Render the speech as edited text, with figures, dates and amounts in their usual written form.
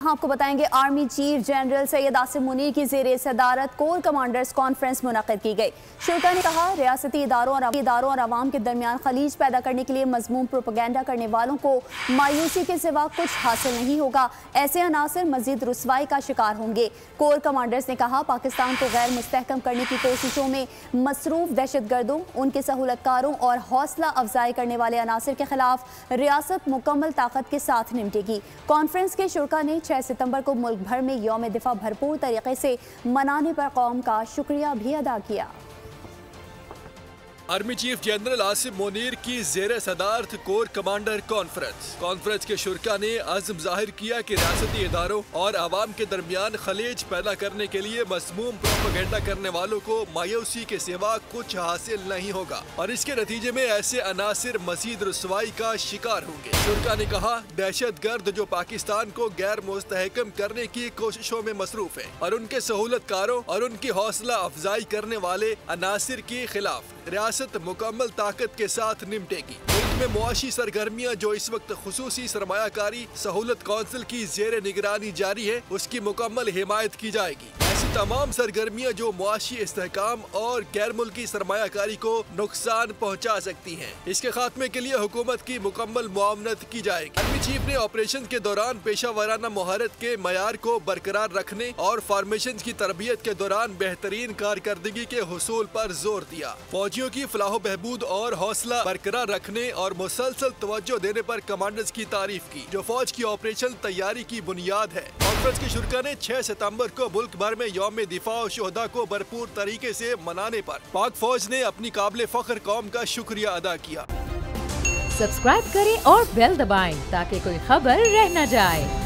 आपको बताएंगे army chief general Syed Asim Munir की ज़ेरे सदारत कोर कमांडर्स कॉन्फ्रेंस मुनक़िद की गई। शुरा ने कहा, रियासती इदारों और आवाम के दरमियान खलीज पैदा करने के लिए मज़मूम प्रोपेगेंडा करने वालों को मायूसी के सिवा कुछ हासिल नहीं होगा। ऐसे अनासर मज़ीद रुसवाई का शिकार होंगे। कोर कमांडर्स ने कहा, पाकिस्तान को गैर मुस्तहकम करने की कोशिशों में मसरूफ़ दहशतगर्दों, उनके सहूलतकारों और हौसला अफजाई करने वाले अनासर के खिलाफ रियासत मुकम्मल ताकत के साथ निपटेगी। कॉन्फ्रेंस के शुरा ने 6 सितंबर को मुल्क भर में यौम दिफा भरपूर तरीके से मनाने पर कौम का शुक्रिया भी अदा किया। Army chief general Asim Munir की ज़ेरे सदारत कोर कमांडर कॉन्फ्रेंस के शुरा ने अज़्म जाहिर किया कि रियासती इदारों और आवाम के दरमियान खलीज पैदा करने के लिए मज़मूम प्रोपेगेंडा करने वालों को मायूसी के सिवा कुछ हासिल नहीं होगा और इसके नतीजे में ऐसे अनासिर मज़ीद रुसवाई का शिकार होंगे। शुरा ने कहा, दहशत गर्द जो पाकिस्तान को गैर मुस्तहकम करने की कोशिशों में मसरूफ है और उनके सहूलतकारों और उनकी हौसला अफजाई करने वाले अनासिर के खिलाफ रियासत मुकम्मल ताकत के साथ निपटेगी। मुल्क में मुआशी सरगर्मियाँ जो इस वक्त खुसूसी सरमायाकारी सहूलत कौंसिल की ज़ेरे निगरानी जारी है, उसकी मुकम्मल हिमायत की जाएगी। ऐसी तमाम सरगर्मियाँ जो मुआशी इस्तेहकाम और गैर मुल्की सरमायाकारी को नुकसान पहुँचा सकती हैं, इसके खात्मे के लिए हुकूमत की मुकम्मल मुआवनत की जाएगी। आर्मी चीफ ने ऑपरेशन के दौरान पेशा वाराना महारत के मयार को बरकरार रखने और फॉर्मेशन की तरबियत के दौरान बेहतरीन कारकर्दगी के हुसूल पर जोर दिया। फौजियों की फलाह बहबूद और हौसला बरकरार रखने और मुसलसल तवज्जो देने पर कमांडर्स की तारीफ की, जो फौज की ऑपरेशन तैयारी की बुनियाद है। कॉन्फ्रेंस के शुरा ने 6 सितंबर को मुल्क भर में यौम दिफा और शुहदा को भरपूर तरीके से मनाने पर पाक फौज ने अपनी काबिल फख्र कौम का शुक्रिया अदा किया। सब्सक्राइब करें और बेल दबाएं ताकि कोई खबर रह न जाए।